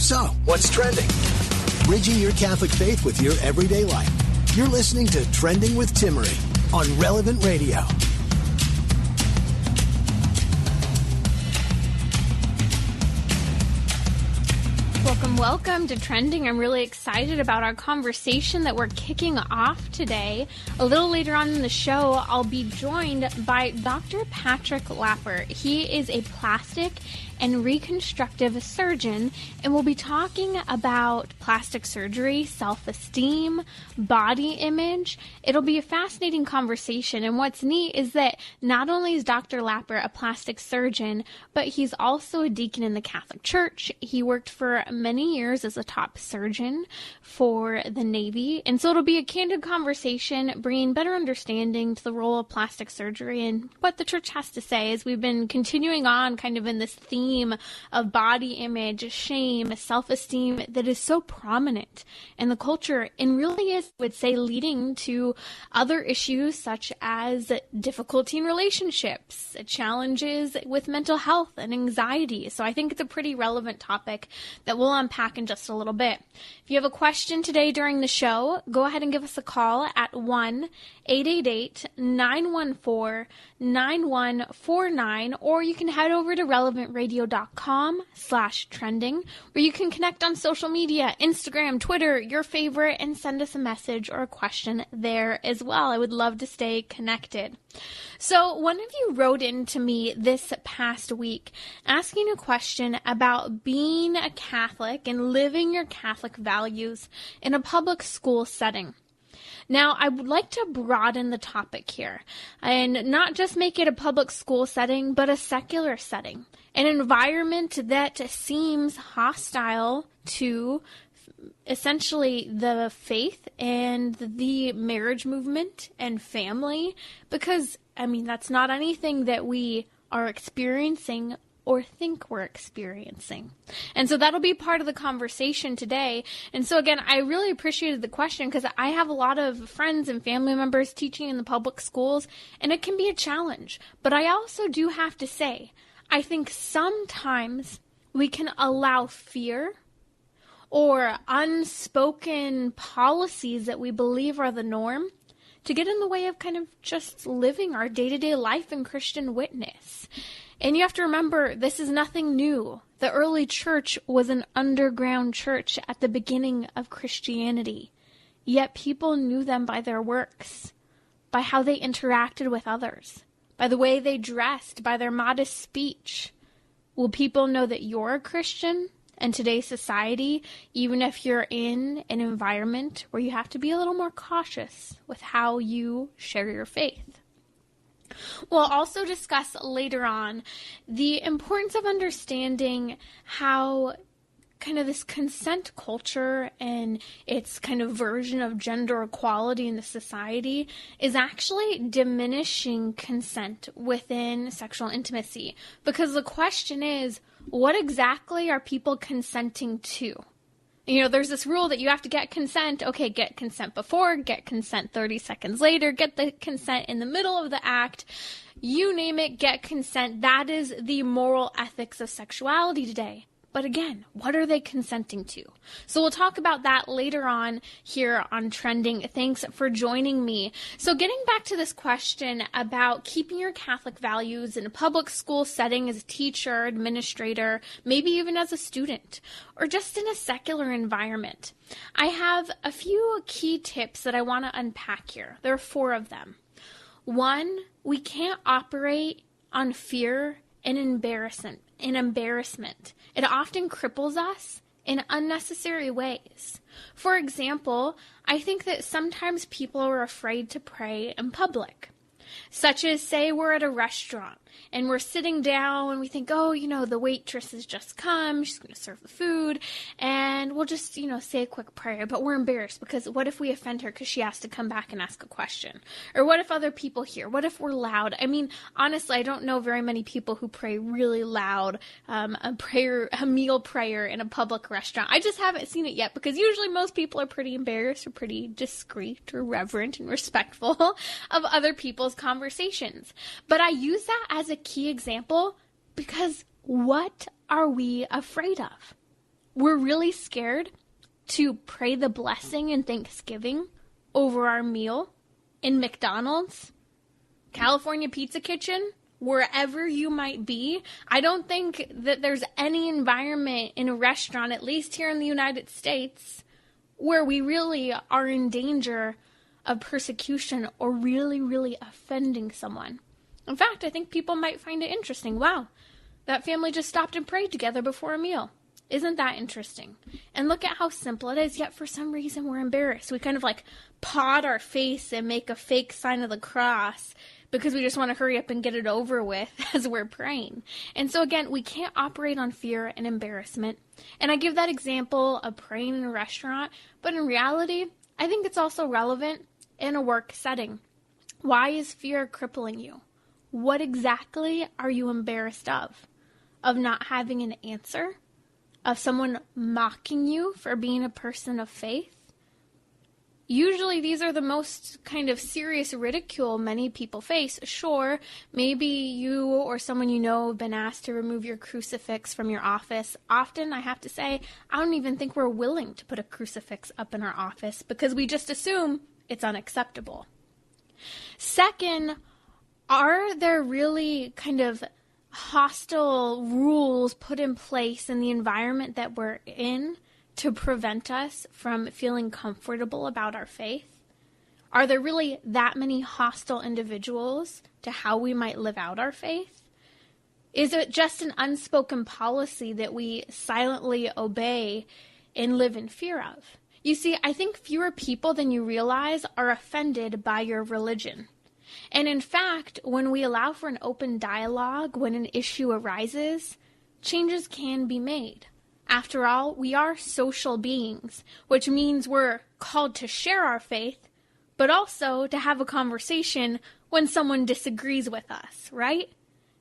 So, what's trending? Bridging your Catholic faith with your everyday life. You're listening to Trending with Timmery on Relevant Radio. Welcome to Trending. I'm really excited about our conversation that we're kicking off today. A little later on in the show, I'll be joined by Dr. Patrick Lappert. He is a plastic and reconstructive surgeon, and we'll be talking about plastic surgery, self-esteem, body image. It'll be a fascinating conversation, and what's neat is that not only is Dr. Lappert a plastic surgeon, but he's also a deacon in the Catholic Church. He worked for many years as a top surgeon for the Navy, and so it'll be a candid conversation, bringing better understanding to the role of plastic surgery and what the church has to say as we've been continuing on kind of in this theme of body image, shame, self-esteem that is so prominent in the culture and really is, I would say, leading to other issues such as difficulty in relationships, challenges with mental health and anxiety. So I think it's a pretty relevant topic that we'll unpack in just a little bit. If you have a question today during the show, go ahead and give us a call at 1-888-914-9149, or you can head over to relevantradio.com/trending, where you can connect on social media, Instagram, Twitter, your favorite, and send us a message or a question there as well. I would love to stay connected. So one of you wrote in to me this past week asking a question about being a Catholic and living your Catholic values in a public school setting. Now, I would like to broaden the topic here and not just make it a public school setting, but a secular setting, an environment that seems hostile to essentially the faith and the marriage movement and family, because, I mean, that's not anything that we are experiencing or think we're experiencing. And so that'll be part of the conversation today. And so again, I really appreciated the question because I have a lot of friends and family members teaching in the public schools, and it can be a challenge. But I also do have to say, I think sometimes we can allow fear or unspoken policies that we believe are the norm to get in the way of kind of just living our day-to-day life in Christian witness. And you have to remember, this is nothing new. The early church was an underground church at the beginning of Christianity. Yet people knew them by their works, by how they interacted with others, by the way they dressed, by their modest speech. Will people know that you're a Christian in today's society, even if you're in an environment where you have to be a little more cautious with how you share your faith? We'll also discuss later on the importance of understanding how kind of this consent culture and its kind of version of gender equality in the society is actually diminishing consent within sexual intimacy. Because the question is, what exactly are people consenting to? You know, there's this rule that you have to get consent. Okay, get consent before, get consent 30 seconds later, get the consent in the middle of the act. You name it, get consent. That is the moral ethics of sexuality today. But again, what are they consenting to? So we'll talk about that later on here on Trending. Thanks for joining me. So getting back to this question about keeping your Catholic values in a public school setting as a teacher, administrator, maybe even as a student, or just in a secular environment, I have a few key tips that I want to unpack here. There are 4 of them. 1, we can't operate on fear and embarrassment. It often cripples us in unnecessary ways. For example, I think that sometimes people are afraid to pray in public. Such as, say, we're at a restaurant and we're sitting down and we think, oh, you know, the waitress has just come, she's going to serve the food, and we'll just, you know, say a quick prayer. But we're embarrassed because what if we offend her because she has to come back and ask a question? Or what if other people hear? What if we're loud? I mean, honestly, I don't know very many people who pray really loud, a meal prayer in a public restaurant. I just haven't seen it yet because usually most people are pretty embarrassed or pretty discreet or reverent and respectful of other people's conversations. But I use that as a key example because what are we afraid of? We're really scared to pray the blessing in Thanksgiving over our meal in McDonald's, California Pizza Kitchen, wherever you might be. I don't think that there's any environment in a restaurant, at least here in the United States, where we really are in danger of persecution or really, really offending someone. In fact, I think people might find it interesting. Wow, that family just stopped and prayed together before a meal. Isn't that interesting? And look at how simple it is, yet for some reason we're embarrassed. We kind of like pod our face and make a fake sign of the cross because we just want to hurry up and get it over with as we're praying. And so again, we can't operate on fear and embarrassment. And I give that example of praying in a restaurant, but in reality, I think it's also relevant in a work setting. Why is fear crippling you? What exactly are you embarrassed of? Of not having an answer? Of someone mocking you for being a person of faith? Usually these are the most kind of serious ridicule many people face. Sure, maybe you or someone you know have been asked to remove your crucifix from your office. Often, I have to say, I don't even think we're willing to put a crucifix up in our office because we just assume it's unacceptable. Second, are there really kind of hostile rules put in place in the environment that we're in to prevent us from feeling comfortable about our faith? Are there really that many hostile individuals to how we might live out our faith? Is it just an unspoken policy that we silently obey and live in fear of? You see, I think fewer people than you realize are offended by your religion. And in fact, when we allow for an open dialogue when an issue arises, changes can be made. After all, we are social beings, which means we're called to share our faith, but also to have a conversation when someone disagrees with us, right?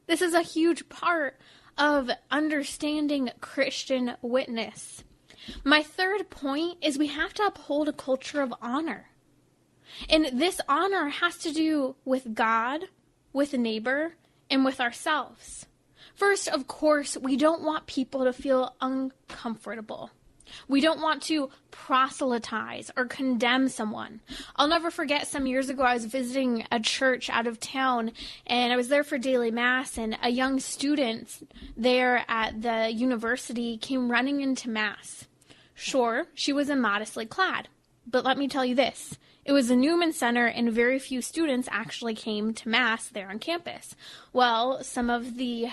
This is a huge part of understanding Christian witness. My third point is we have to uphold a culture of honor. And this honor has to do with God, with neighbor, and with ourselves. First, of course, we don't want people to feel uncomfortable. We don't want to proselytize or condemn someone. I'll never forget some years ago I was visiting a church out of town, and I was there for daily mass, and a young student there at the university came running into mass. Sure, she was immodestly clad, but let me tell you this. It was a Newman Center, and very few students actually came to Mass there on campus. Well, some of the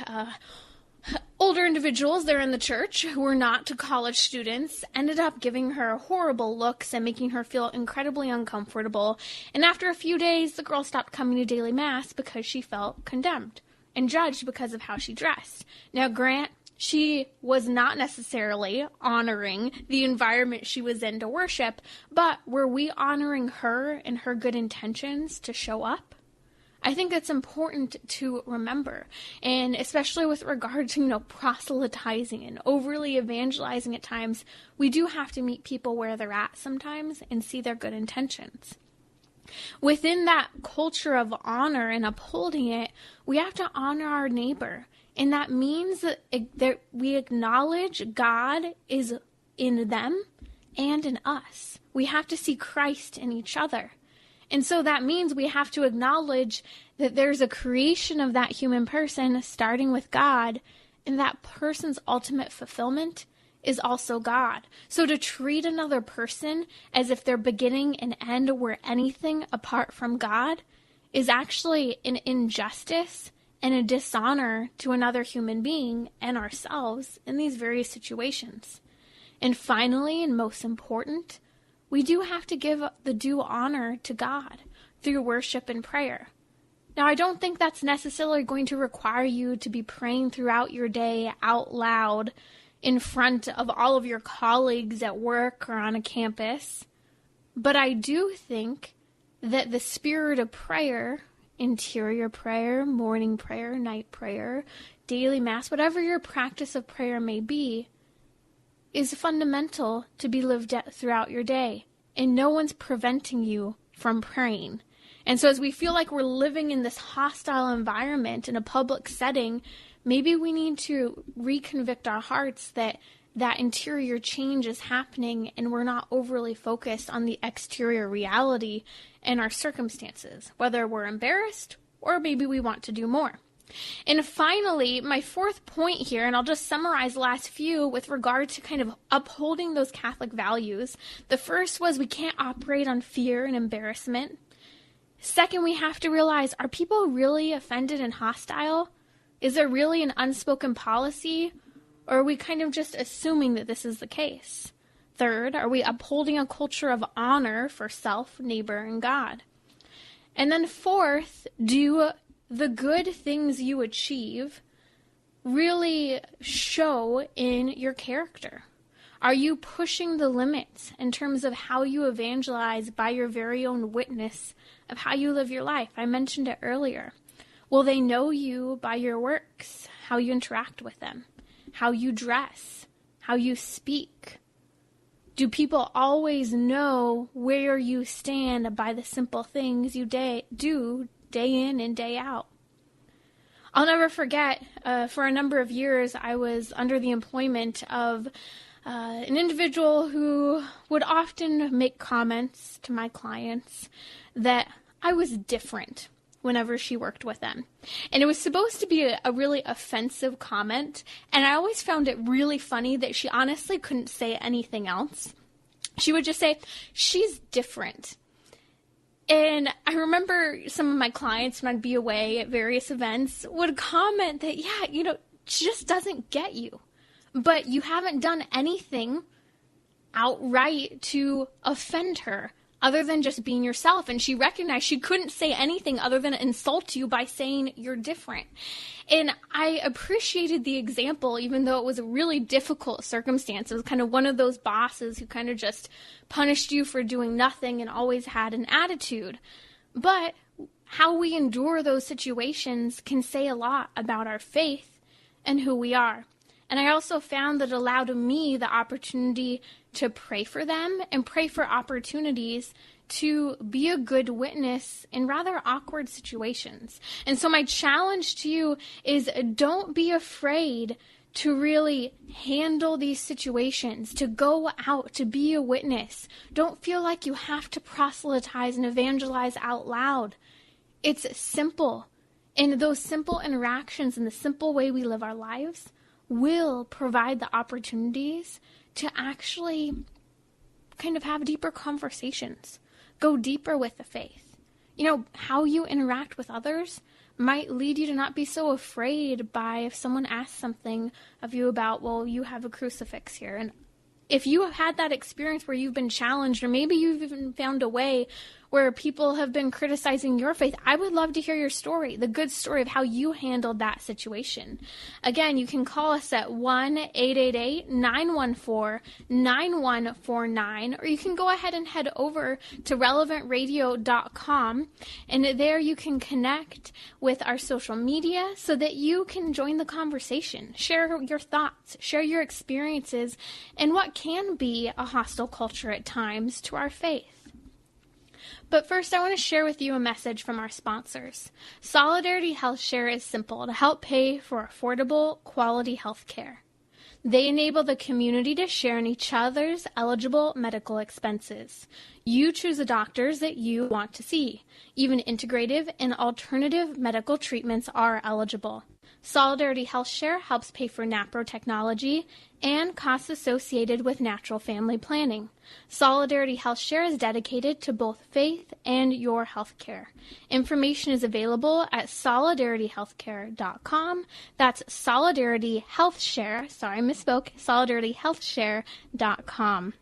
older individuals there in the church who were not college students ended up giving her horrible looks and making her feel incredibly uncomfortable. And after a few days, the girl stopped coming to daily Mass because she felt condemned and judged because of how she dressed. Now, grant, she was not necessarily honoring the environment she was in to worship, but were we honoring her and her good intentions to show up? I think that's important to remember, and especially with regard to, proselytizing and overly evangelizing at times, we do have to meet people where they're at sometimes and see their good intentions. Within that culture of honor and upholding it, we have to honor our neighbor. And that means that we acknowledge God is in them and in us. We have to see Christ in each other. And so that means we have to acknowledge that there's a creation of that human person starting with God, and that person's ultimate fulfillment is also God. So to treat another person as if their beginning and end were anything apart from God is actually an injustice and a dishonor to another human being and ourselves in these various situations. And finally, and most important, we do have to give the due honor to God through worship and prayer. Now, I don't think that's necessarily going to require you to be praying throughout your day out loud in front of all of your colleagues at work or on a campus. But I do think that the spirit of prayer, interior prayer, morning prayer, night prayer, daily mass, whatever your practice of prayer may be, is fundamental to be lived throughout your day. And no one's preventing you from praying. And so as we feel like we're living in this hostile environment in a public setting, maybe we need to reconvict our hearts that that interior change is happening and we're not overly focused on the exterior reality and our circumstances, whether we're embarrassed or maybe we want to do more. And finally, my fourth point here, and I'll just summarize the last few with regard to kind of upholding those Catholic values. The first was we can't operate on fear and embarrassment. Second, we have to realize, are people really offended and hostile? Is there really an unspoken policy? Or are we kind of just assuming that this is the case? Third, are we upholding a culture of honor for self, neighbor, and God? And then fourth, do the good things you achieve really show in your character? Are you pushing the limits in terms of how you evangelize by your very own witness of how you live your life? I mentioned it earlier. Will they know you by your works, how you interact with them, how you dress, how you speak? Do people always know where you stand by the simple things you do day in and day out? I'll never forget, for a number of years, I was under the employment of an individual who would often make comments to my clients that I was different whenever she worked with them. And it was supposed to be a really offensive comment, and I always found it really funny that she honestly couldn't say anything else. She would just say, "She's different." And I remember some of my clients, when I'd be away at various events, would comment that, yeah, she just doesn't get you. But you haven't done anything outright to offend her other than just being yourself. And she recognized she couldn't say anything other than insult you by saying you're different. And I appreciated the example, even though it was a really difficult circumstance. It was kind of one of those bosses who kind of just punished you for doing nothing and always had an attitude. But how we endure those situations can say a lot about our faith and who we are. And I also found that it allowed me the opportunity to pray for them and pray for opportunities to be a good witness in rather awkward situations. And so my challenge to you is, don't be afraid to really handle these situations, to go out, to be a witness. Don't feel like you have to proselytize and evangelize out loud. It's simple. And those simple interactions and the simple way we live our lives will provide the opportunities to actually kind of have deeper conversations, go deeper with the faith. How you interact with others might lead you to not be so afraid by if someone asks something of you about, well, you have a crucifix here. And if you have had that experience where you've been challenged, or maybe you've even found a way where people have been criticizing your faith, I would love to hear your story, the good story of how you handled that situation. Again, you can call us at 1-888-914-9149, or you can go ahead and head over to relevantradio.com, and there you can connect with our social media so that you can join the conversation, share your thoughts, share your experiences, and what can be a hostile culture at times to our faith. But first, I want to share with you a message from our sponsors. Solidarity Health Share is simple to help pay for affordable, quality health care. They enable the community to share in each other's eligible medical expenses. You choose the doctors that you want to see. Even integrative and alternative medical treatments are eligible. Solidarity Health Share helps pay for NAPRO technology and costs associated with natural family planning. Solidarity Health Share is dedicated to both faith and your health care. Information is available at solidarityhealthcare.com. That's solidarityhealthshare.com.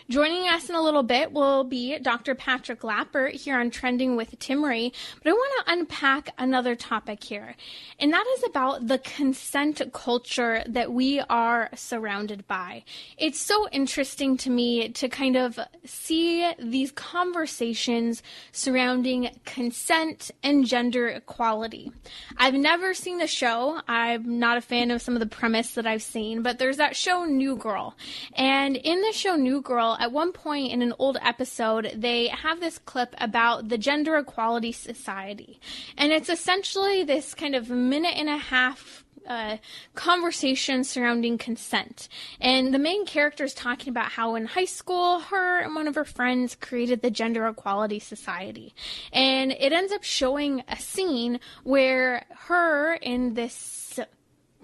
Joining us in a little bit will be Dr. Patrick Lappert here on Trending with Timmery, but I want to unpack another topic here, and that is about the consent culture that we are surrounded by. It's so interesting to me to kind of see these conversations surrounding consent and gender equality. I've never seen the show. I'm not a fan of some of the premise that I've seen, but there's that show New Girl, and in the show New Girl, at one point in an old episode, they have this clip about the Gender Equality Society. And it's essentially this kind of minute and a half a conversation surrounding consent. And the main character is talking about how in high school, her and one of her friends created the Gender Equality Society. And it ends up showing a scene where her and this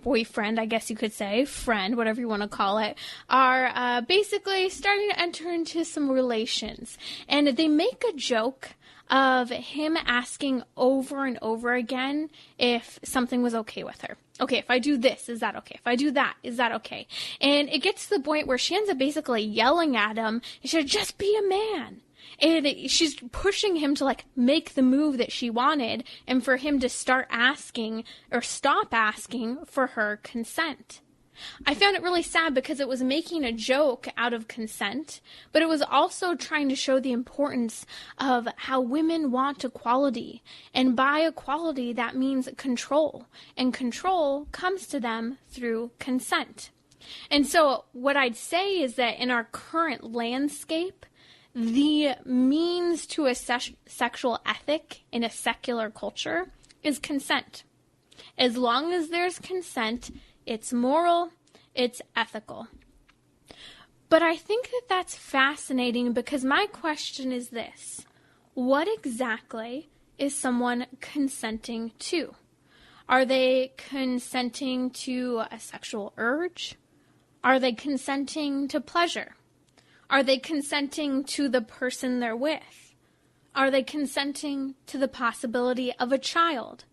boyfriend, I guess you could say, friend, whatever you want to call it, are basically starting to enter into some relations. And they make a joke of him asking over and over again if something was okay with her. Okay, if I do this, is that okay? If I do that, is that okay? And it gets to the point where she ends up basically yelling at him, he should just be a man. And she's pushing him to make the move that she wanted and for him to start asking or stop asking for her consent. I found it really sad because it was making a joke out of consent, but it was also trying to show the importance of how women want equality. And by equality, that means control. And control comes to them through consent. And so what I'd say is that in our current landscape, the means to a sexual ethic in a secular culture is consent. As long as there's consent, it's moral, it's ethical. But I think that that's fascinating because my question is this: what exactly is someone consenting to? Are they consenting to a sexual urge? Are they consenting to pleasure? Are they consenting to the person they're with? Are they consenting to the possibility of a child?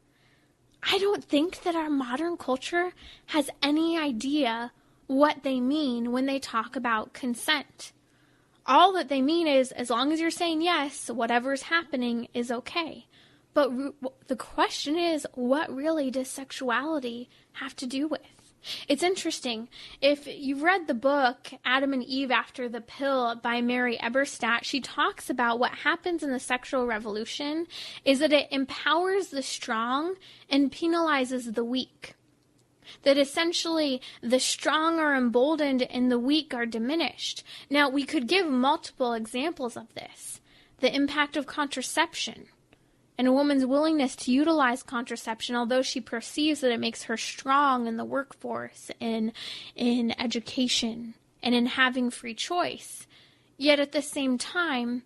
I don't think that our modern culture has any idea what they mean when they talk about consent. All that they mean is, as long as you're saying yes, whatever's happening is okay. But the question is, what really does sexuality have to do with? It's interesting. If you've read the book Adam and Eve After the Pill by Mary Eberstadt, she talks about what happens in the sexual revolution is that it empowers the strong and penalizes the weak. That essentially the strong are emboldened and the weak are diminished. Now, we could give multiple examples of this. The impact of contraception. And a woman's willingness to utilize contraception, although she perceives that it makes her strong in the workforce, in education, and in having free choice. Yet at the same time,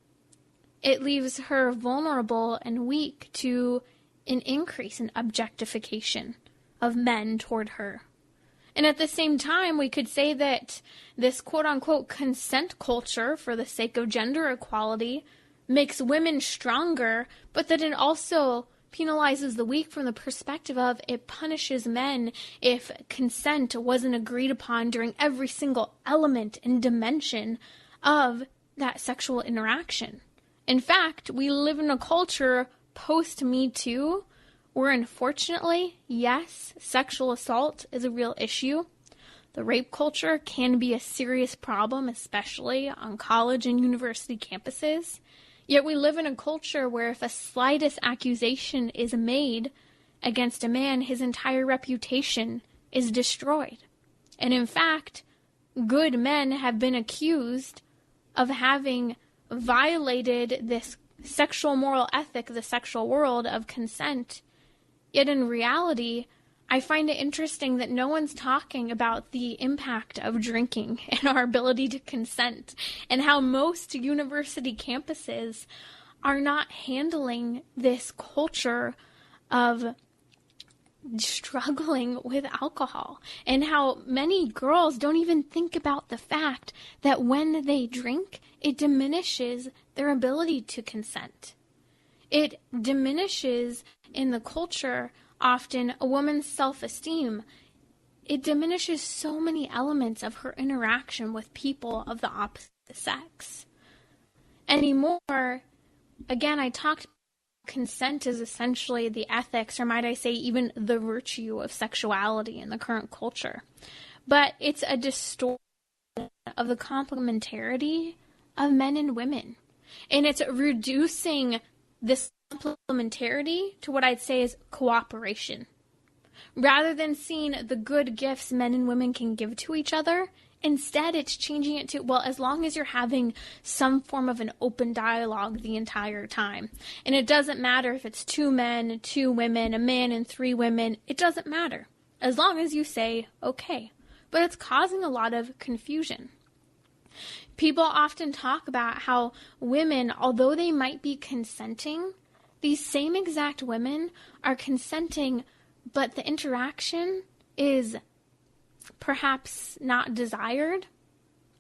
it leaves her vulnerable and weak to an increase in objectification of men toward her. And at the same time, we could say that this quote-unquote consent culture, for the sake of gender equality, makes women stronger, but that it also penalizes the weak from the perspective of it punishes men if consent wasn't agreed upon during every single element and dimension of that sexual interaction. In fact, we live in a culture post-Me Too where, unfortunately, yes, sexual assault is a real issue. The rape culture can be a serious problem, especially on college and university campuses. Yet we live in a culture where if a slightest accusation is made against a man, his entire reputation is destroyed. And in fact, good men have been accused of having violated this sexual moral ethic, the sexual world of consent. Yet in reality, I find it interesting that no one's talking about the impact of drinking and our ability to consent, and how most university campuses are not handling this culture of struggling with alcohol, and how many girls don't even think about the fact that when they drink, it diminishes their ability to consent. It diminishes in the culture often a woman's self-esteem. It diminishes so many elements of her interaction with people of the opposite sex. Anymore, again, I talked about consent is essentially the ethics, or might I say even the virtue of sexuality in the current culture. But it's a distortion of the complementarity of men and women. And it's reducing this complementarity to what I'd say is cooperation. Rather than seeing the good gifts men and women can give to each other, instead it's changing it to, well, as long as you're having some form of an open dialogue the entire time. And it doesn't matter if it's 2 men, 2 women, a man and 3 women. It doesn't matter. as long as you say okay. But it's causing a lot of confusion. People often talk about how women, although they might be consenting, these same exact women are consenting, but the interaction is perhaps not desired,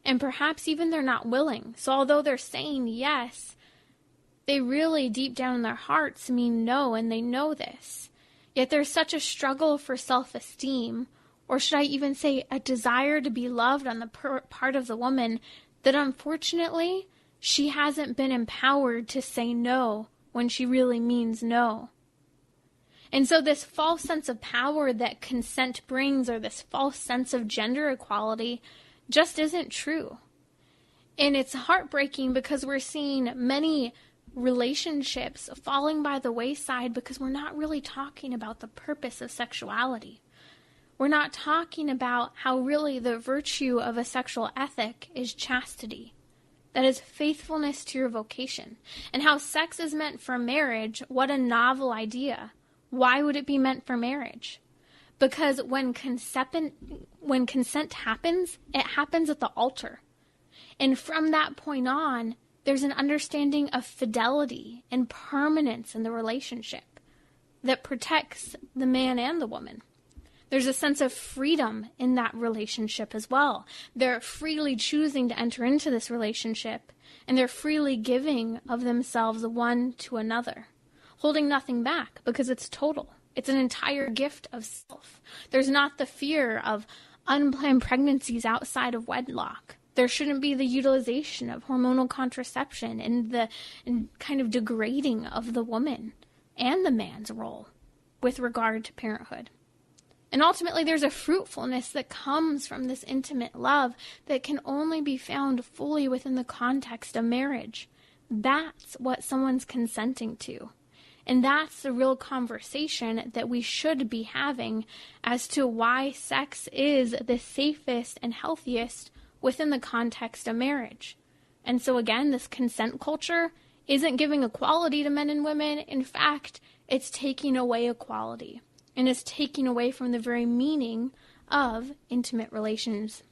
and perhaps even they're not willing. So although they're saying yes, they really deep down in their hearts mean no, and they know this. Yet there's such a struggle for self-esteem, or should I even say a desire to be loved on the part of the woman, that unfortunately she hasn't been empowered to say no when she really means no. And so this false sense of power that consent brings, or this false sense of gender equality, just isn't true. And it's heartbreaking because we're seeing many relationships falling by the wayside because we're not really talking about the purpose of sexuality. We're not talking about how really the virtue of a sexual ethic is chastity. That is faithfulness to your vocation. And how sex is meant for marriage, what a novel idea. Why would it be meant for marriage? Because when consent happens, it happens at the altar. And from that point on, there's an understanding of fidelity and permanence in the relationship that protects the man and the woman. There's a sense of freedom in that relationship as well. They're freely choosing to enter into this relationship, and they're freely giving of themselves one to another, holding nothing back because it's total. It's an entire gift of self. There's not the fear of unplanned pregnancies outside of wedlock. There shouldn't be the utilization of hormonal contraception and kind of degrading of the woman and the man's role with regard to parenthood. And ultimately, there's a fruitfulness that comes from this intimate love that can only be found fully within the context of marriage. That's what someone's consenting to. And that's the real conversation that we should be having as to why sex is the safest and healthiest within the context of marriage. And so again, this consent culture isn't giving equality to men and women. In fact, it's taking away equality. And is taking away from the very meaning of intimate relations.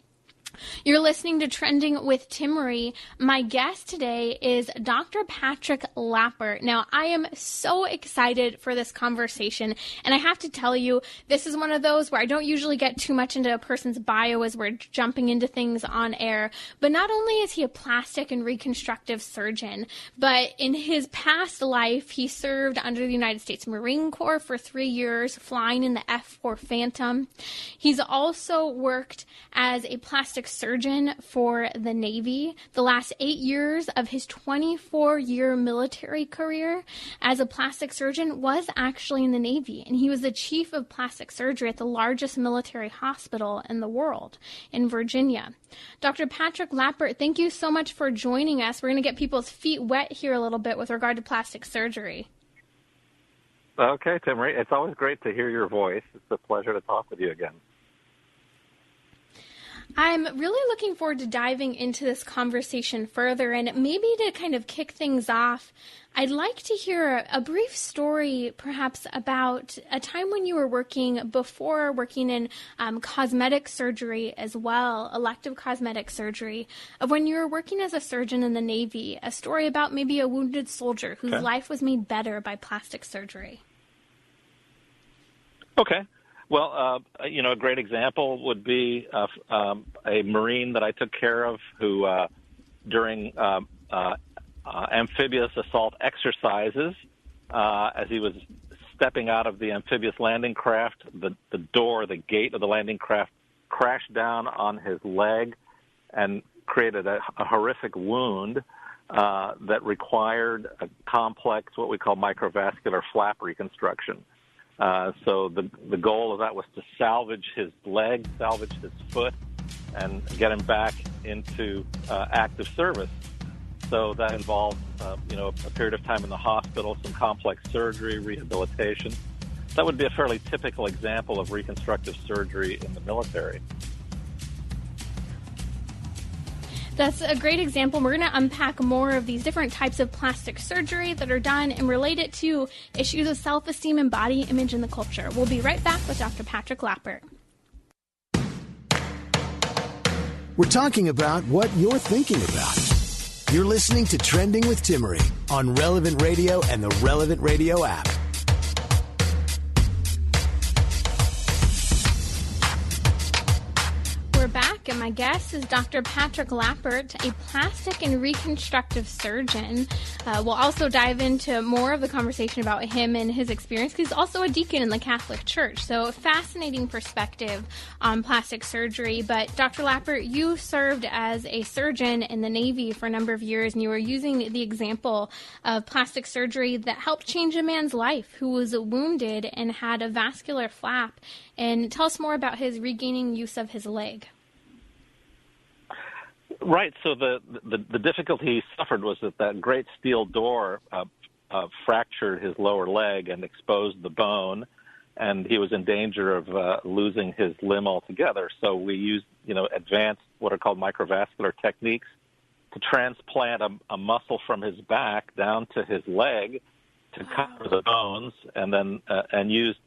You're listening to Trending with Timmery. My guest today is Dr. Patrick Lappert. Now, I am so excited for this conversation, and I have to tell you, this is one of those where I don't usually get too much into a person's bio as we're jumping into things on air, but not only is he a plastic and reconstructive surgeon, but in his past life, he served under the United States Marine Corps for 3 years, flying in the F-4 Phantom. He's also worked as a plastic surgeon for the Navy. The last 8 years of his 24-year military career as a plastic surgeon was actually in the Navy, and he was the chief of plastic surgery at the largest military hospital in the world in Virginia. Dr. Patrick Lappert, thank you so much for joining us. We're going to get people's feet wet here a little bit with regard to plastic surgery. Okay, Timmery, it's always great to hear your voice. It's a pleasure to talk with you again. I'm really looking forward to diving into this conversation further, and maybe to kind of kick things off, I'd like to hear a brief story perhaps about a time when you were working in cosmetic surgery as well, elective cosmetic surgery, of when you were working as a surgeon in the Navy, a story about maybe a wounded soldier whose life was made better by plastic surgery. Okay. Well, a great example would be a Marine that I took care of who, during amphibious assault exercises, as he was stepping out of the amphibious landing craft, the gate of the landing craft crashed down on his leg and created a horrific wound that required a complex, what we call microvascular flap reconstruction. So the goal of that was to salvage his leg, salvage his foot, and get him back into active service. So that involved, a period of time in the hospital, some complex surgery, rehabilitation. That would be a fairly typical example of reconstructive surgery in the military. That's a great example. We're going to unpack more of these different types of plastic surgery that are done and relate it to issues of self-esteem and body image in the culture. We'll be right back with Dr. Patrick Lappert. We're talking about what you're thinking about. You're listening to Trending with Timmery on Relevant Radio and the Relevant Radio app. We're back, and my guest is Dr. Patrick Lappert, a plastic and reconstructive surgeon. We'll also dive into more of the conversation about him and his experience, because he's also a deacon in the Catholic Church. So, fascinating perspective on plastic surgery. But, Dr. Lappert, you served as a surgeon in the Navy for a number of years, and you were using the example of plastic surgery that helped change a man's life who was wounded and had a vascular flap. And tell us more about his regaining use of his leg. Right. So the difficulty he suffered was that great steel door fractured his lower leg and exposed the bone, and he was in danger of losing his limb altogether. So we used, advanced what are called microvascular techniques to transplant a muscle from his back down to his leg to cover the bones, and then and used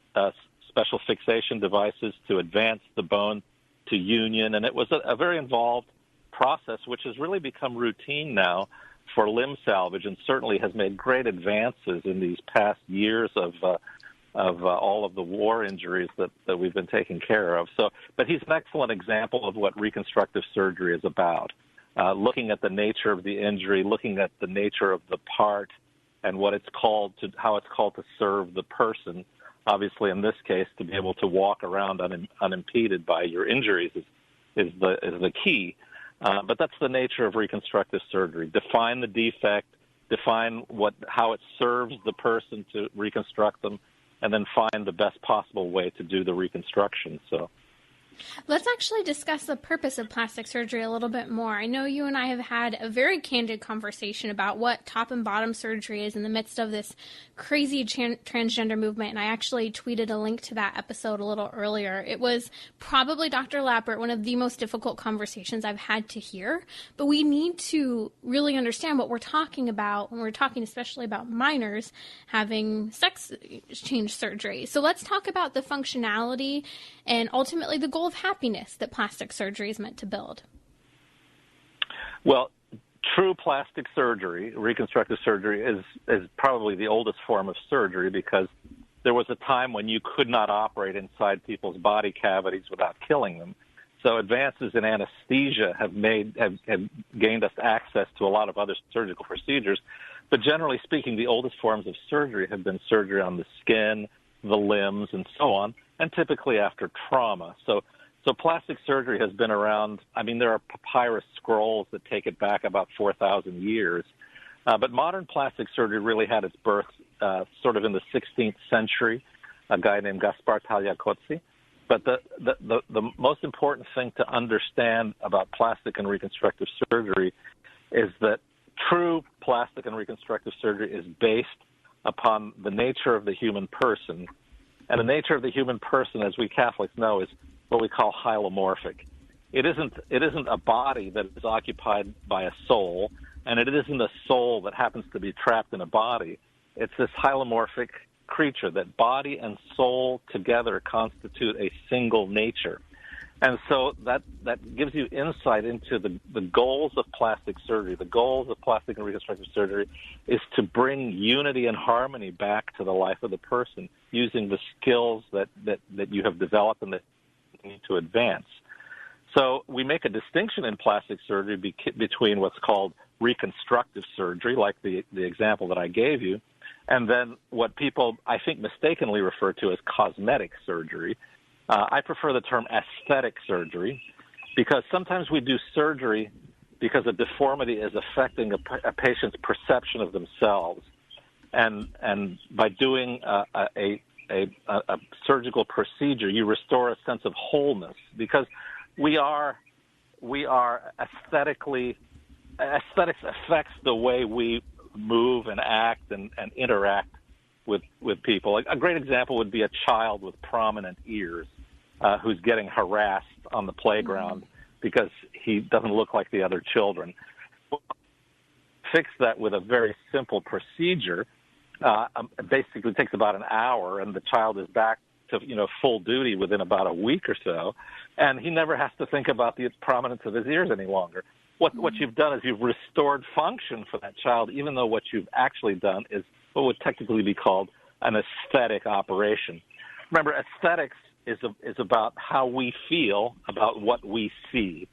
special fixation devices to advance the bone to union. And it was a very involved process, which has really become routine now for limb salvage, and certainly has made great advances in these past years of all of the war injuries that we've been taking care of. So, but he's an excellent example of what reconstructive surgery is about, looking at the nature of the injury, looking at the nature of the part, and what it's called to, how it's called to serve the person. Obviously, in this case, to be able to walk around unimpeded by your injuries is the key. But that's the nature of reconstructive surgery. Define the defect, define how it serves the person to reconstruct them, and then find the best possible way to do the reconstruction. So, let's actually discuss the purpose of plastic surgery a little bit more. I know you and I have had a very candid conversation about what top and bottom surgery is in the midst of this crazy transgender movement, and I actually tweeted a link to that episode a little earlier. It was probably, Dr. Lappert, one of the most difficult conversations I've had to hear, but we need to really understand what we're talking about when we're talking especially about minors having sex change surgery. So let's talk about the functionality and ultimately the goal of happiness that plastic surgery is meant to build. Well, true plastic surgery, reconstructive surgery, is probably the oldest form of surgery, because there was a time when you could not operate inside people's body cavities without killing them. So advances in anesthesia have gained us access to a lot of other surgical procedures. But generally speaking, the oldest forms of surgery have been surgery on the skin, the limbs, and so on, and typically after trauma. So plastic surgery has been around. I mean, there are papyrus scrolls that take it back about 4,000 years. But modern plastic surgery really had its birth sort of in the 16th century, a guy named Gaspar Tagliacozzi. But the most important thing to understand about plastic and reconstructive surgery is that true plastic and reconstructive surgery is based upon the nature of the human person. And the nature of the human person, as we Catholics know, is what we call hylomorphic. It isn't a body that is occupied by a soul, and it isn't a soul that happens to be trapped in a body. It's this hylomorphic creature that body and soul together constitute a single nature. And so that gives you insight into the goals of plastic surgery. The goals of plastic and reconstructive surgery is to bring unity and harmony back to the life of the person using the skills that you have developed and that you need to advance. So we make a distinction in plastic surgery between what's called reconstructive surgery, like the example that I gave you, and then what people, I think, mistakenly refer to as cosmetic surgery. I prefer the term aesthetic surgery, because sometimes we do surgery because a deformity is affecting a patient's perception of themselves. And by doing a surgical procedure, you restore a sense of wholeness, because we are aesthetics affects the way we move and act and interact with people. A great example would be a child with prominent ears who's getting harassed on the playground. because he doesn't look like the other children. Fix that with a very simple procedure. Basically takes about an hour, and the child is back to full duty within about a week or so, and he never has to think about the prominence of his ears any longer. What you've done is you've restored function for that child, even though what you've actually done is what would technically be called an aesthetic operation. Remember, aesthetics is about how we feel about what we see.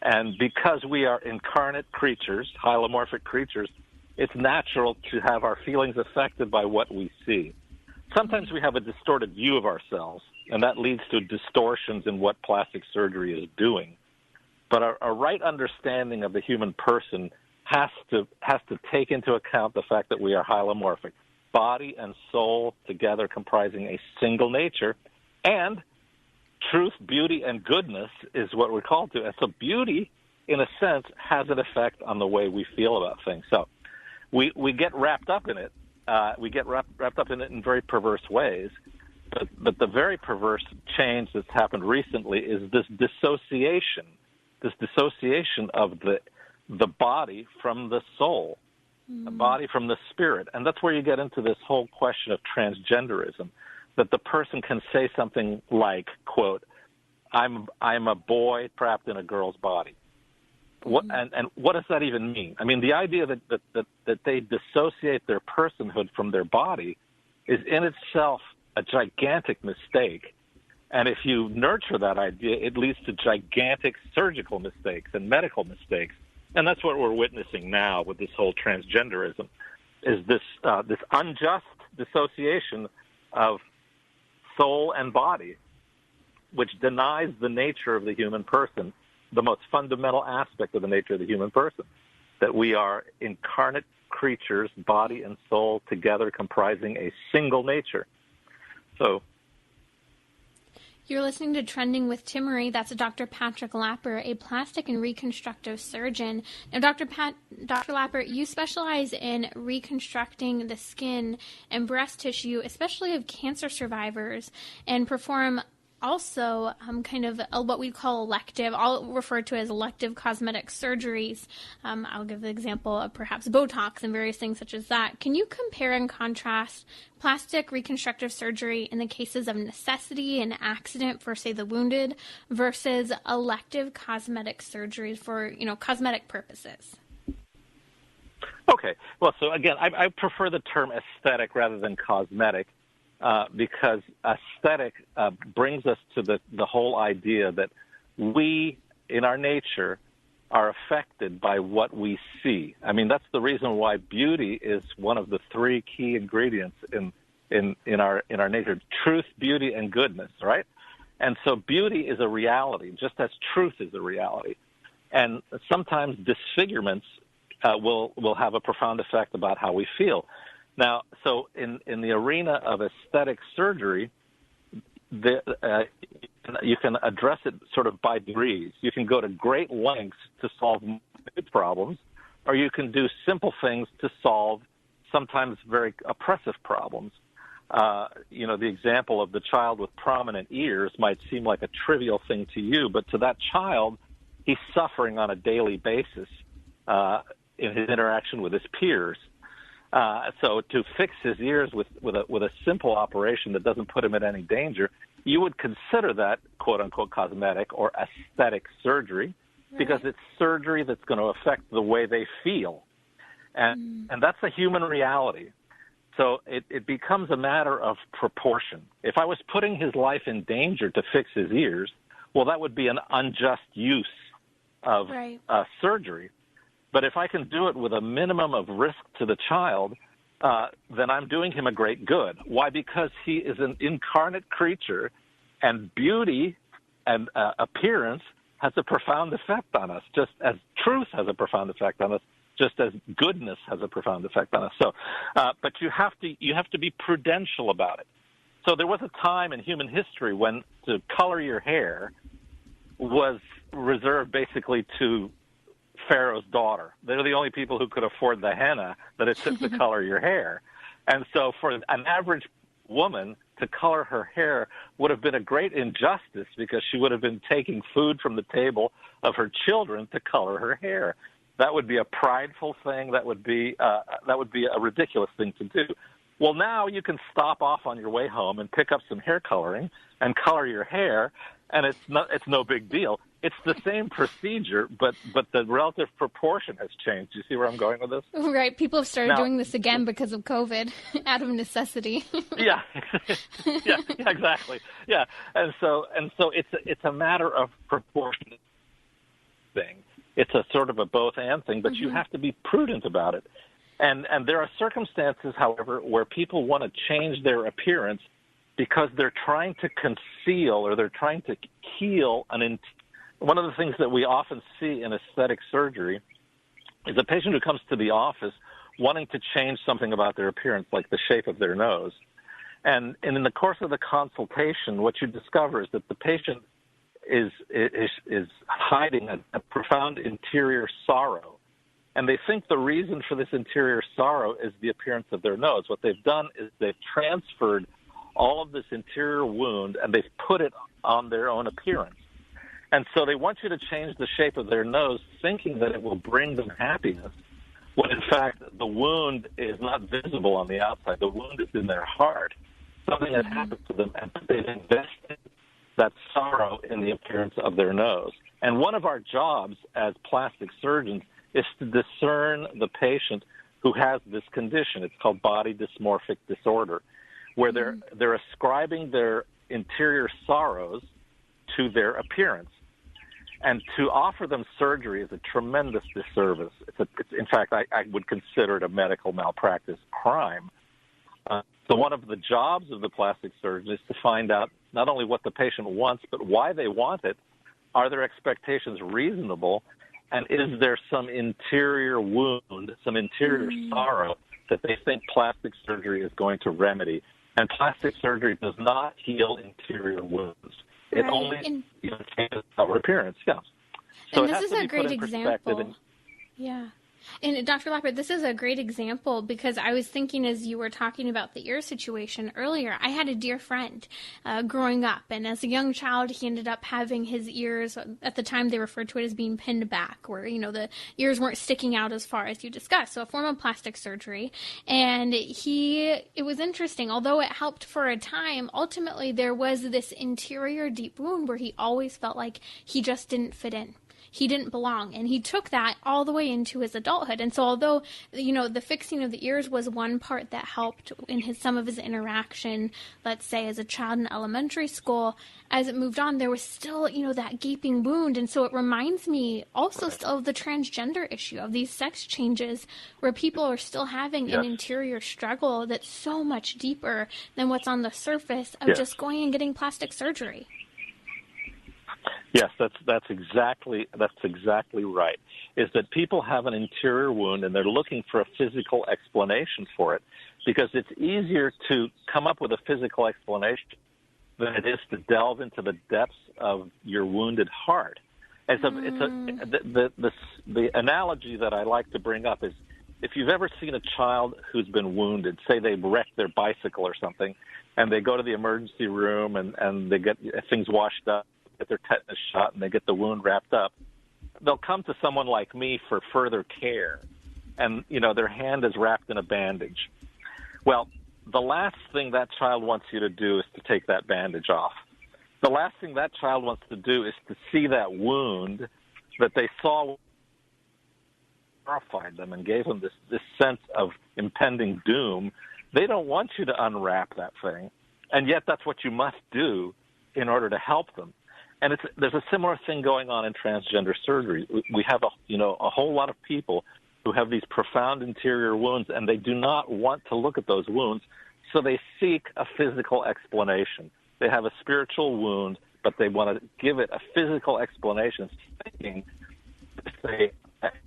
And because we are incarnate creatures, hylomorphic creatures, it's natural to have our feelings affected by what we see. Sometimes we have a distorted view of ourselves, and that leads to distortions in what plastic surgery is doing. But a right understanding of the human person has to take into account the fact that we are hylomorphic, body and soul together comprising a single nature, and truth, beauty, and goodness is what we're called to. And so beauty, in a sense, has an effect on the way we feel about things. So we get wrapped up in it. We get wrapped up in it in very perverse ways. But the very perverse change that's happened recently is this dissociation of the body from the soul, the body from the spirit. And that's where you get into this whole question of transgenderism, that the person can say something like, quote, I'm a boy trapped in a girl's body. What and what does that even mean? I mean, the idea that they dissociate their personhood from their body is in itself a gigantic mistake. And if you nurture that idea, it leads to gigantic surgical mistakes and medical mistakes. And that's what we're witnessing now with this whole transgenderism, is this unjust dissociation of soul and body, which denies the nature of the human person, the most fundamental aspect of the nature of the human person, that we are incarnate creatures, body and soul together comprising a single nature. So you're listening to Trending with Timmery. That's Dr. Patrick Lappert, a plastic and reconstructive surgeon. Now, Dr. Lappert, you specialize in reconstructing the skin and breast tissue, especially of cancer survivors, and perform also kind of what we call elective, I'll refer to as elective cosmetic surgeries. I'll give the example of perhaps Botox and various things such as that. Can you compare and contrast plastic reconstructive surgery in the cases of necessity and accident for, say, the wounded versus elective cosmetic surgeries for, cosmetic purposes? Okay. Well, so again, I prefer the term aesthetic rather than cosmetic. Because aesthetic brings us to the whole idea that we, in our nature, are affected by what we see. I mean, that's the reason why beauty is one of the three key ingredients in our nature: truth, beauty, and goodness. Right? And so, beauty is a reality, just as truth is a reality. And sometimes disfigurements will have a profound effect about how we feel. Now, so in the arena of aesthetic surgery, you can address it sort of by degrees. You can go to great lengths to solve problems, or you can do simple things to solve sometimes very oppressive problems. The example of the child with prominent ears might seem like a trivial thing to you, but to that child, he's suffering on a daily basis in his interaction with his peers. So to fix his ears with a simple operation that doesn't put him in any danger, you would consider that quote-unquote cosmetic or aesthetic surgery, right, because it's surgery that's going to affect the way they feel. And that's a human reality. So it becomes a matter of proportion. If I was putting his life in danger to fix his ears, well, that would be an unjust use of surgery. But if I can do it with a minimum of risk to the child, then I'm doing him a great good. Why? Because he is an incarnate creature, and beauty and appearance has a profound effect on us, just as truth has a profound effect on us, just as goodness has a profound effect on us. So, but you have to be prudential about it. So there was a time in human history when to color your hair was reserved basically to Pharaoh's daughter. They're the only people who could afford the henna that it took to color your hair. And so for an average woman to color her hair would have been a great injustice because she would have been taking food from the table of her children to color her hair. That would be a prideful thing. That would be a ridiculous thing to do. Well, now you can stop off on your way home and pick up some hair coloring and color your hair, and it's no big deal. It's the same procedure, but the relative proportion has changed. You see where I'm going with this? Right. People have started doing this again because of COVID, out of necessity. yeah, exactly. Yeah, and so it's a matter of proportion thing. It's a sort of a both-and thing, but you have to be prudent about it. And there are circumstances, however, where people want to change their appearance because they're trying to conceal or they're trying to heal one of the things that we often see in aesthetic surgery is a patient who comes to the office wanting to change something about their appearance, like the shape of their nose. And in the course of the consultation, what you discover is that the patient is hiding a profound interior sorrow. And they think the reason for this interior sorrow is the appearance of their nose. What they've done is they've transferred all of this interior wound and they've put it on their own appearance. And so they want you to change the shape of their nose thinking that it will bring them happiness, when in fact the wound is not visible on the outside. The wound is in their heart. Something has happened to them, and they've invested that sorrow in the appearance of their nose. And one of our jobs as plastic surgeons is to discern the patient who has this condition. It's called body dysmorphic disorder, where they're ascribing their interior sorrows to their appearance. And to offer them surgery is a tremendous disservice. In fact, I would consider it a medical malpractice crime. So one of the jobs of the plastic surgeon is to find out not only what the patient wants, but why they want it. Are their expectations reasonable? And is there some interior wound, some interior sorrow that they think plastic surgery is going to remedy? And plastic surgery does not heal interior wounds. It only changes our appearance, yeah. So and this is a great example. Yeah. And Dr. Lappert, this is a great example because I was thinking as you were talking about the ear situation earlier, I had a dear friend growing up, and as a young child, he ended up having his ears, at the time they referred to it as being pinned back, where, the ears weren't sticking out as far as you discussed, so a form of plastic surgery. And it was interesting, although it helped for a time, ultimately there was this interior deep wound where he always felt like he just didn't fit in. He didn't belong, and he took that all the way into his adulthood. And so although, the fixing of the ears was one part that helped in some of his interaction, let's say as a child in elementary school, as it moved on, there was still, that gaping wound. And so it reminds me also still of the transgender issue, of these sex changes where people are still having an interior struggle that's so much deeper than what's on the surface of just going and getting plastic surgery. Yes, that's exactly right. Is that people have an interior wound and they're looking for a physical explanation for it, because it's easier to come up with a physical explanation than it is to delve into the depths of your wounded heart. The analogy that I like to bring up is, if you've ever seen a child who's been wounded, say they wrecked their bicycle or something, and they go to the emergency room and they get things washed up, get their tetanus shot, and they get the wound wrapped up, they'll come to someone like me for further care. And, their hand is wrapped in a bandage. Well, the last thing that child wants you to do is to take that bandage off. The last thing that child wants to do is to see that wound that they saw horrified them and gave them this sense of impending doom. They don't want you to unwrap that thing, and yet that's what you must do in order to help them. And there's a similar thing going on in transgender surgery. We have a whole lot of people who have these profound interior wounds, and they do not want to look at those wounds, so they seek a physical explanation. They have a spiritual wound, but they want to give it a physical explanation, thinking if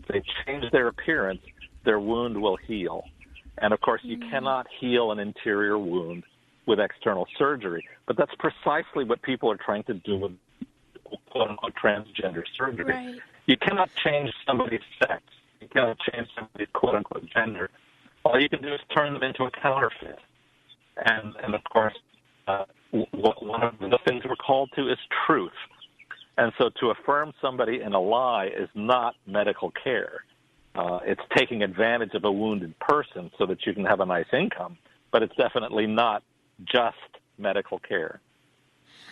they change their appearance, their wound will heal. And, of course, you cannot heal an interior wound with external surgery. But that's precisely what people are trying to do with quote-unquote transgender surgery. Right. You cannot change somebody's sex. You cannot change somebody's quote-unquote gender. All you can do is turn them into a counterfeit. And of course, one of the things we're called to is truth. And so to affirm somebody in a lie is not medical care. It's taking advantage of a wounded person so that you can have a nice income, but it's definitely not just medical care.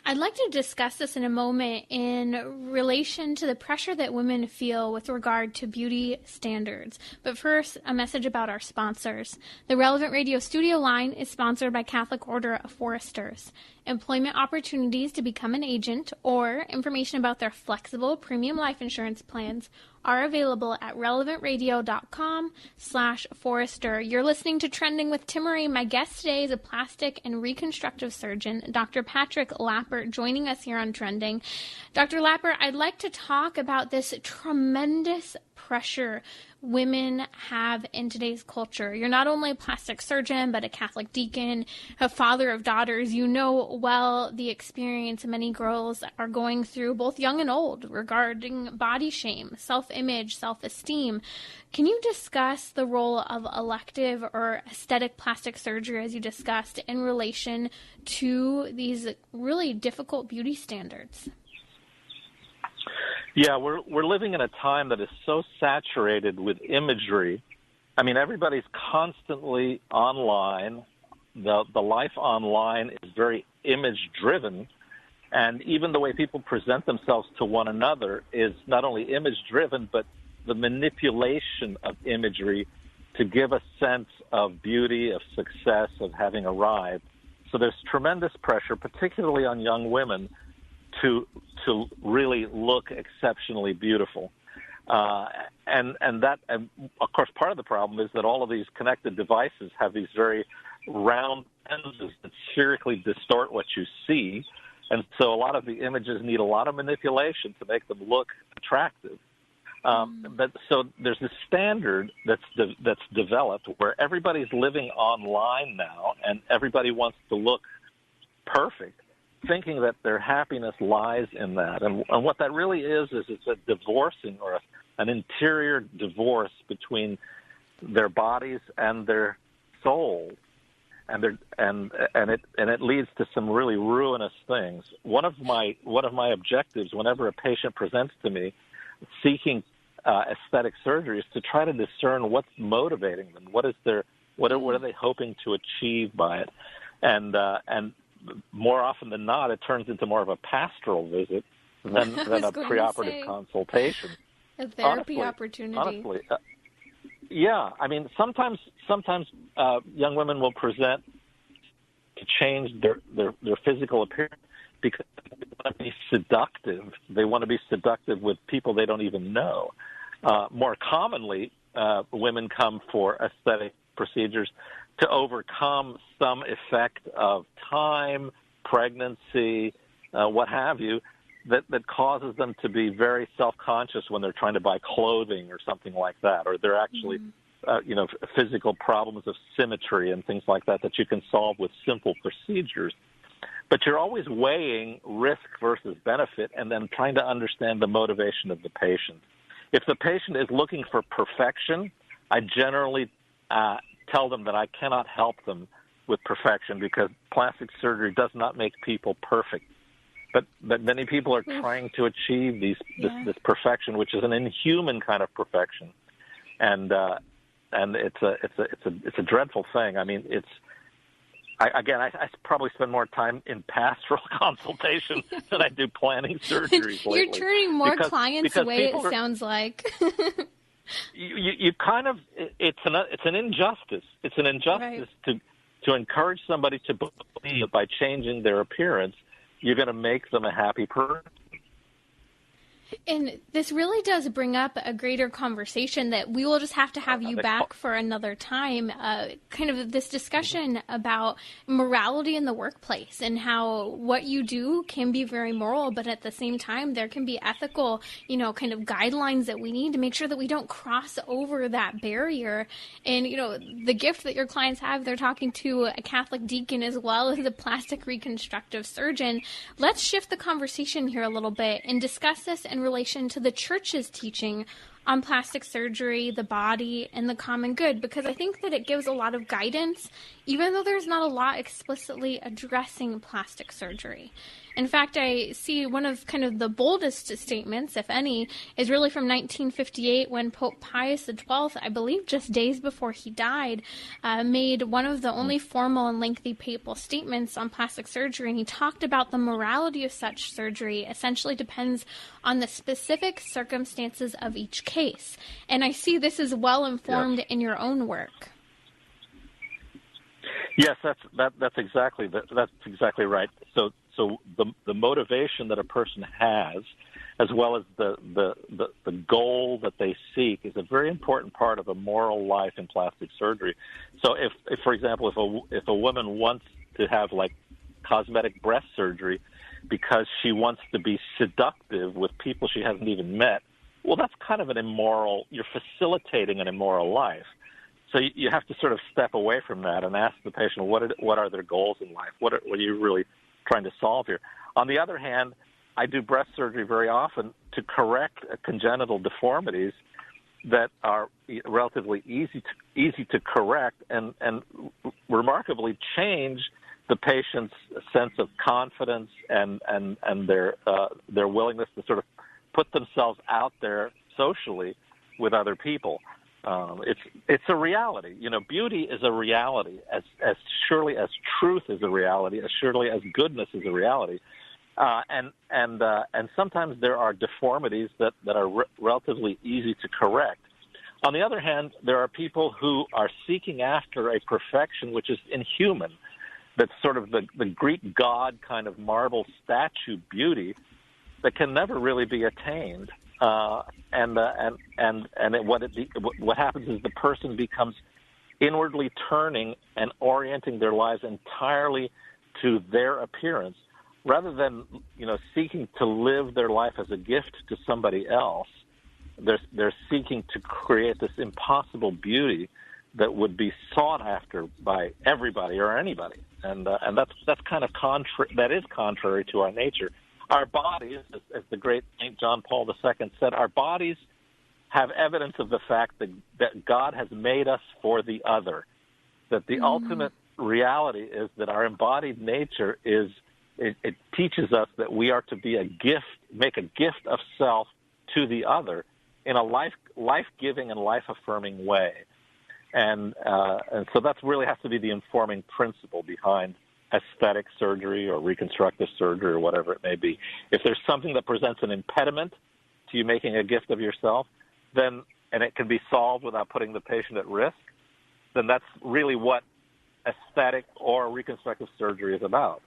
I'd like to discuss this in a moment in relation to the pressure that women feel with regard to beauty standards. But first, a message about our sponsors. The Relevant Radio studio line is sponsored by Catholic Order of Foresters. Employment opportunities to become an agent or information about their flexible premium life insurance plans are available at relevantradio.com/Forester. You're listening to Trending with Timmerie. My guest today is a plastic and reconstructive surgeon, Dr. Patrick Lappert, joining us here on Trending. Dr. Lappert, I'd like to talk about this tremendous pressure women have in today's culture. You're not only a plastic surgeon, but a Catholic deacon, a father of daughters. You know well the experience many girls are going through, both young and old, regarding body shame, self-image, self-esteem. Can you discuss the role of elective or aesthetic plastic surgery, as you discussed, in relation to these really difficult beauty standards? Yeah, we're living in a time that is so saturated with imagery. I mean, everybody's constantly online. The life online is very image-driven, and even the way people present themselves to one another is not only image-driven, but the manipulation of imagery to give a sense of beauty, of success, of having arrived. So there's tremendous pressure, particularly on young women, to really look exceptionally beautiful. And of course, part of the problem is that all of these connected devices have these very round lenses that spherically distort what you see. And so a lot of the images need a lot of manipulation to make them look attractive. But so there's this standard that's developed where everybody's living online now, and everybody wants to look perfect, thinking that their happiness lies in that. And what that really is it's a divorcing or an interior divorce between their bodies and their souls. And it leads to some really ruinous things. One of my objectives whenever a patient presents to me seeking aesthetic surgery is to try to discern what's motivating them. What are they hoping to achieve by it? And more often than not, it turns into more of a pastoral visit than a preoperative consultation. A therapy opportunity. Honestly, yeah. I mean, sometimes young women will present to change their physical appearance because they want to be seductive. They want to be seductive with people they don't even know. More commonly, women come for aesthetic procedures to overcome some effect of time, pregnancy, what have you, that causes them to be very self-conscious when they're trying to buy clothing or something like that, or they're actually, physical problems of symmetry and things like that you can solve with simple procedures. But you're always weighing risk versus benefit and then trying to understand the motivation of the patient. If the patient is looking for perfection, I generally tell them that I cannot help them with perfection because plastic surgery does not make people perfect. But many people are trying to achieve this perfection, which is an inhuman kind of perfection, and it's a dreadful thing. I mean, I probably spend more time in pastoral consultation than I do planning surgeries lately. You're turning more clients away, it sounds like. You kind of, it's an injustice. It's an injustice to encourage somebody to believe that by changing their appearance, you're going to make them a happy person. And this really does bring up a greater conversation that we will just have to have you back for another time, kind of this discussion about morality in the workplace and how what you do can be very moral, but at the same time there can be ethical, kind of guidelines that we need to make sure that we don't cross over that barrier. And, the gift that your clients have, they're talking to a Catholic deacon as well as a plastic reconstructive surgeon. Let's shift the conversation here a little bit and discuss this in relation to the church's teaching on plastic surgery, the body, and the common good, because I think that it gives a lot of guidance, even though there's not a lot explicitly addressing plastic surgery. In fact, I see one of kind of the boldest statements, if any, is really from 1958 when Pope Pius XII, I believe just days before he died, made one of the only formal and lengthy papal statements on plastic surgery, and he talked about the morality of such surgery essentially depends on the specific circumstances of each case. And I see this is well informed in your own work. Yes, that's exactly right. So the motivation that a person has, as well as the goal that they seek, is a very important part of a moral life in plastic surgery. So if for example, if a woman wants to have like cosmetic breast surgery because she wants to be seductive with people she hasn't even met, well, that's kind of an immoral. You're facilitating an immoral life. So you have to sort of step away from that and ask the patient, what are their goals in life? What are you really trying to solve here? On the other hand, I do breast surgery very often to correct congenital deformities that are relatively easy to correct and remarkably change the patient's sense of confidence and their willingness to sort of put themselves out there socially with other people. It's a reality. You know, beauty is a reality as surely as truth is a reality, as surely as goodness is a reality. And sometimes there are deformities that are relatively easy to correct. On the other hand, there are people who are seeking after a perfection which is inhuman. That's sort of the Greek god kind of marble statue beauty that can never really be attained. What happens is the person becomes inwardly turning and orienting their lives entirely to their appearance, rather than seeking to live their life as a gift to somebody else. They're seeking to create this impossible beauty that would be sought after by everybody or anybody, and that's kind of contrary to our nature. Our bodies, as the great St. John Paul II said, our bodies have evidence of the fact that God has made us for the other, that the ultimate reality is that our embodied nature it teaches us that we are to be make a gift of self to the other in a life-giving and life-affirming way. And so that really has to be the informing principle behind aesthetic surgery or reconstructive surgery or whatever it may be. If there's something that presents an impediment to you making a gift of yourself, and it can be solved without putting the patient at risk, then that's really what aesthetic or reconstructive surgery is about.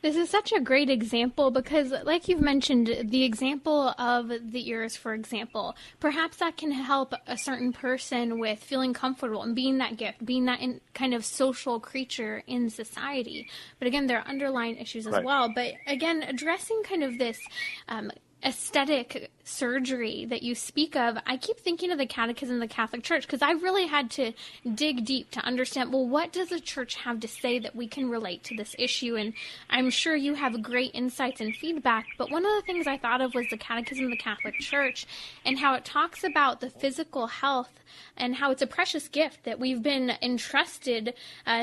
This is such a great example because, like you've mentioned, the example of the ears, for example, perhaps that can help a certain person with feeling comfortable and being that gift, being that kind of social creature in society. But again, there are underlying issues as well. But again, addressing kind of this aesthetic surgery that you speak of, I keep thinking of the Catechism of the Catholic Church, because I really had to dig deep to understand, well, what does the Church have to say that we can relate to this issue? And I'm sure you have great insights and feedback, but one of the things I thought of was the Catechism of the Catholic Church and how it talks about the physical health and how it's a precious gift that we've been entrusted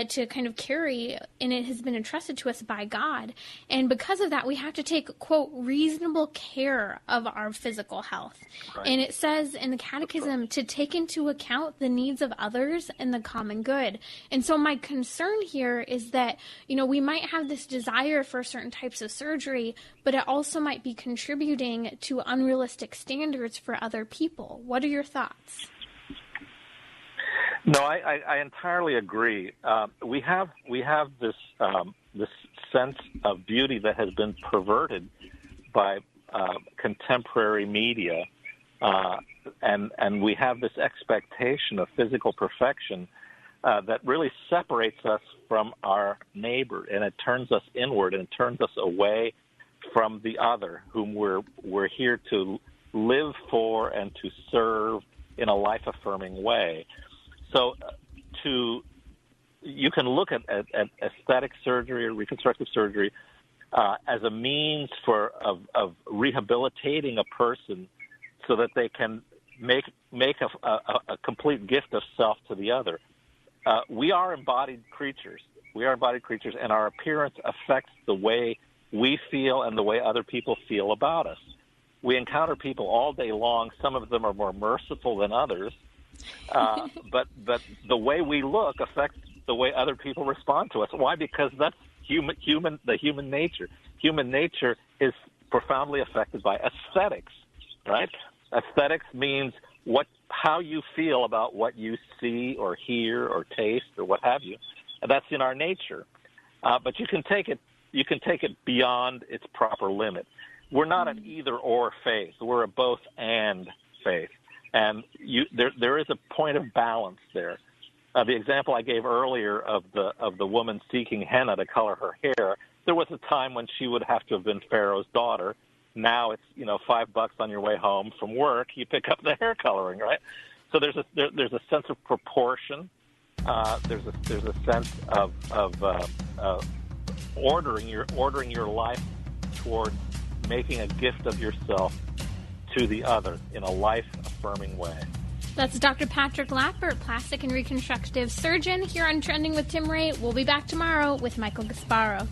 to kind of carry, and it has been entrusted to us by God. And because of that, we have to take, quote, reasonable care of our physical health. Right. And it says in the Catechism to take into account the needs of others and the common good. And so my concern here is that, we might have this desire for certain types of surgery, but it also might be contributing to unrealistic standards for other people. What are your thoughts? No, I entirely agree. We have this sense of beauty that has been perverted by contemporary media, and we have this expectation of physical perfection that really separates us from our neighbor, and it turns us inward and it turns us away from the other, whom we're here to live for and to serve in a life-affirming way. So you can look at aesthetic surgery or reconstructive surgery as a means of rehabilitating a person so that they can make a complete gift of self to the other. We are embodied creatures. We are embodied creatures, and our appearance affects the way we feel and the way other people feel about us. We encounter people all day long. Some of them are more merciful than others, but the way we look affects the way other people respond to us. Why? Because that's human nature. Human nature is profoundly affected by aesthetics, right? Aesthetics means how you feel about what you see or hear or taste or what have you. And that's in our nature. But you can take it beyond its proper limit. We're not an either-or faith. We're a both-and faith. And there is a point of balance there. The example I gave earlier of the woman seeking henna to color her hair, there was a time when she would have to have been Pharaoh's daughter. Now it's $5 on your way home from work. You pick up the hair coloring, right? So there's a sense of proportion. There's a sense of ordering your life toward making a gift of yourself to the other in a life-affirming way. That's Dr. Patrick Lappert, plastic and reconstructive surgeon, here on Trending with Tim Ray. We'll be back tomorrow with Michael Gasparo.